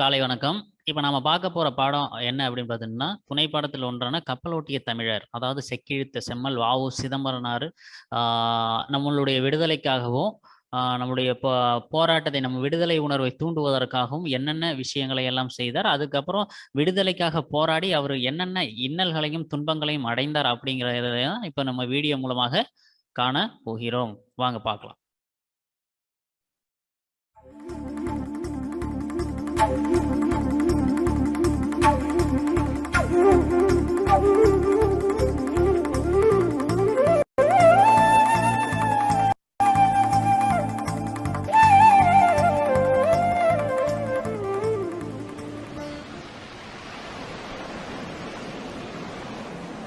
காலை வணக்கம். இப்ப நாம பார்க்க போற பாடம் என்ன அப்படின்னு பார்த்தீங்கன்னா, துணை பாடத்தில் ஒன்றான கப்பலோட்டிய தமிழர். அதாவது செக்கிழுத்த செம்மல் வ.உ. சிதம்பரனார் நம்மளுடைய விடுதலைக்காகவும், நம்முடைய போராட்டத்தை நம்ம விடுதலை உணர்வை தூண்டுவதற்காகவும் என்னென்ன விஷயங்களை எல்லாம் செய்தார். அதுக்கப்புறம் விடுதலைக்காக போராடி அவர் என்னென்ன இன்னல்களையும் துன்பங்களையும் அடைந்தார் அப்படிங்கிறத தான் இப்ப நம்ம வீடியோ மூலமாக காண போகிறோம். வாங்க பார்க்கலாம்.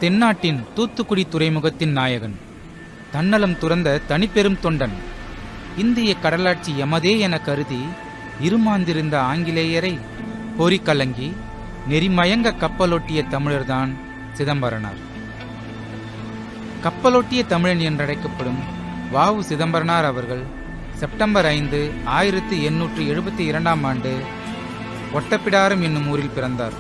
தென்னாட்டின் தூத்துக்குடி துறைமுகத்தின் நாயகன், தன்னலம் துறந்த தனிப்பெரும் தொண்டன், இந்திய கடலாட்சி எமதே என கருதி இருமாந்திருந்த ஆங்கிலேயரை பொறிக்கலங்கி நெறிமயங்க கப்பலோட்டிய தமிழர்தான் சிதம்பரனார். கப்பலோட்டிய தமிழன் என்றழைக்கப்படும் வ.உ. சிதம்பரனார் அவர்கள் செப்டம்பர் 5, 1872 ஆண்டு ஒட்டப்பிடாரம் என்னும் ஊரில் பிறந்தார்.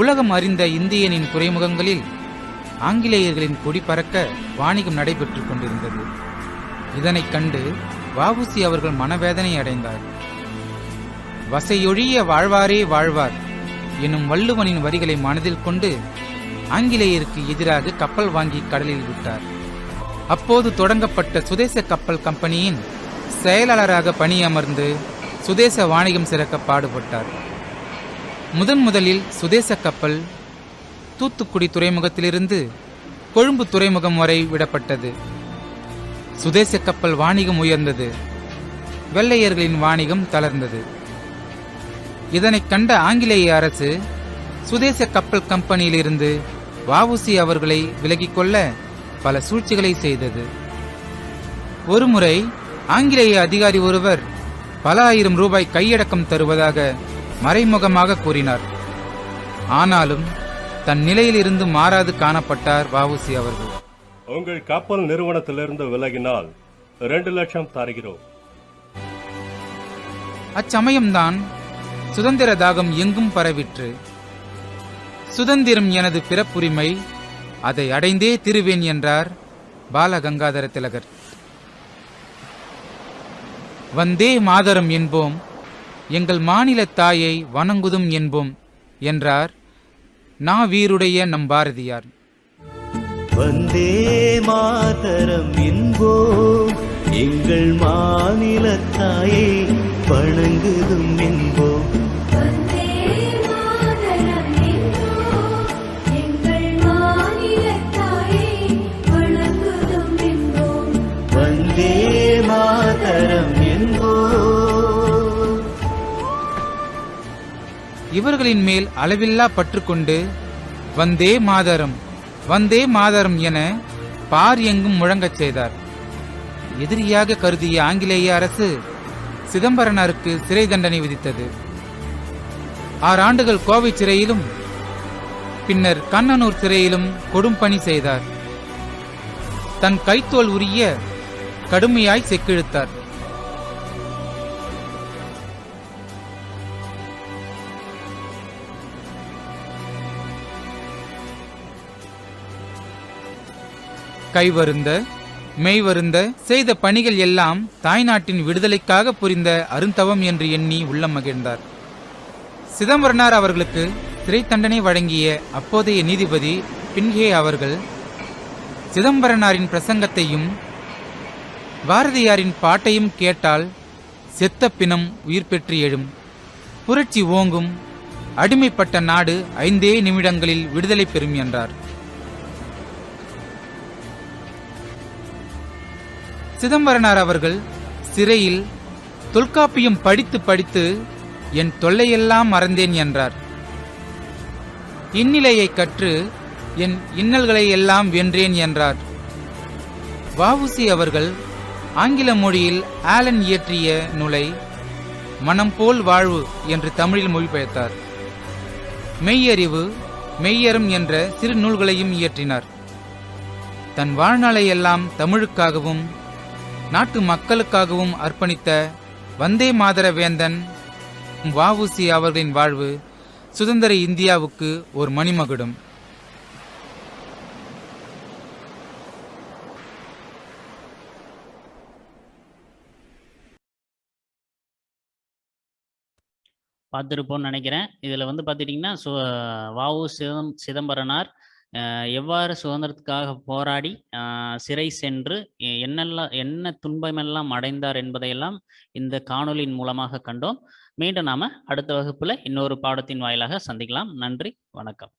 உலகம் அறிந்த இந்தியனின் துறைமுகங்களில் ஆங்கிலேயர்களின் கொடி பறக்க வாணிகம் நடைபெற்றுக் கொண்டிருந்தது. இதனைக் கண்டு வ.உ.சி. அவர்கள் மனவேதனை அடைந்தார். வசையொழிய வாழ்வாரே வாழ்வார் எனும் வள்ளுவனின் வரிகளை மனதில் கொண்டு ஆங்கிலேயருக்கு எதிராக கப்பல் வாங்கி கடலில் விட்டார். அப்போது தொடங்கப்பட்ட சுதேச கப்பல் கம்பெனியின் செயலாளராக பணியமர்ந்து சுதேச வாணிகம் சிறக்க பாடுபட்டார். முதலில் சுதேச கப்பல் தூத்துக்குடி துறைமுகத்திலிருந்து கொழும்பு துறைமுகம் வரை விடப்பட்டது. சுதேச கப்பல் வாணிகம் உயர்ந்தது, வெள்ளையர்களின் வாணிகம் தளர்ந்தது. இதனைக் கண்ட ஆங்கிலேய அரசு சுதேச கப்பல் கம்பெனியிலிருந்து வ.உ.சி. அவர்களை விலகிக் கொள்ள பல சூழ்ச்சிகளை செய்தது. ஒருமுறை ஆங்கிலேய அதிகாரி ஒருவர் பல ஆயிரம் ரூபாய் கையடக்கம் தருவதாக மறைமுகமாக கூறினார். ஆனாலும் தன் நிலையிலிருந்து மாறாது காணப்பட்டார் வ.உ.சி. அவர்கள். உங்கள் கப்பல் நிறுவனத்திலிருந்து விலகினால் 2 லட்சம் தருகிறோம். அச்சமயம்தான் சுதந்திர தாகம் எங்கும் பரவிற்று. சுதந்திரம் எனது பிறப்புரிமை, அதை அடைந்தே திருவேன் என்றார் பாலகங்காதர திலகர். வந்தே மாதரம் என்போம், எங்கள் மாநில தாயை வணங்குதும் என்போம் என்றார் வீருடைய நம் பாரதியார். வந்தே மாதரம் என்போம், எங்கள் மாநில தாயை வணங்குதும் என்போம். வந்தே மாதரம் இவர்களின் மேல் அளவில்லா பற்றுக்கொண்டு வந்தே மாதரம் வந்தே மாதரம் என பார் எங்கும் முழங்கச் செய்தார். எதிரியாக கருதிய ஆங்கிலேய அரசு சிதம்பரனாருக்கு சிறை தண்டனை விதித்தது. 6 ஆண்டுகள் கோவை சிறையிலும் பின்னர் கண்ணனூர் சிறையிலும் கொடும் பணி செய்தார். தன் கைத்தோல் உரிய கடுமையாய் செக்கிழுத்தார். கைவருந்த மெய்வருந்த செய்த பணிகள் எல்லாம் தாய்நாட்டின் விடுதலைக்காக புரிந்த அருந்தவம் என்று எண்ணி உள்ளம் மகிழ்ந்தார். சிதம்பரனார் அவர்களுக்கு சிறை தண்டனை வழங்கிய அப்போதைய நீதிபதி பின்ஹே அவர்கள் சிதம்பரனாரின் பிரசங்கத்தையும் பாரதியாரின் பாட்டையும் கேட்டால் செத்த பிணம் உயிர் பெற்று எழும், புரட்சி ஓங்கும், அடிமைப்பட்ட நாடு 5 நிமிடங்களில் விடுதலை பெறும் என்றார். சிதம்பரனார் அவர்கள் சிறையில் தொல்காப்பியம் படித்து படித்து என் தொல்லையெல்லாம் மறந்தேன் என்றார். இந்நிலையை கற்று என் இன்னல்களை எல்லாம் வென்றேன் என்றார். வ.உ.சி. அவர்கள் ஆங்கில மொழியில் ஆலன் இயற்றிய நூலை மனம் போல் வாழ்வு என்று தமிழில் மொழிபெயர்த்தார். மெய்யறிவு, மெய்யறம் என்ற சிறு நூல்களையும் இயற்றினார். தன் வாழ்நாளை எல்லாம் தமிழுக்காகவும் நாட்டு மக்களுக்காகவும் அர்ப்பணித்த வந்தே மாதர வேந்தன் வஉசி அவர்களின் வாழ்வு சுதந்திர இந்தியாவுக்கு ஒரு மணிமகுடம். பார்த்துருப்போம்னு நினைக்கிறேன். இதில் வந்து பார்த்துட்டிங்கன்னா வஉ சிதம்பரனார் எவ்வாறு சுதந்திரத்துக்காக போராடி சிறை சென்று என்ன துன்பமெல்லாம் அடைந்தார் என்பதையெல்லாம் இந்த காணொலியின் மூலமாக கண்டோம். மீண்டும் நாம அடுத்த வகுப்புல இன்னொரு பாடத்தின் வாயிலாக சந்திக்கலாம். நன்றி, வணக்கம்.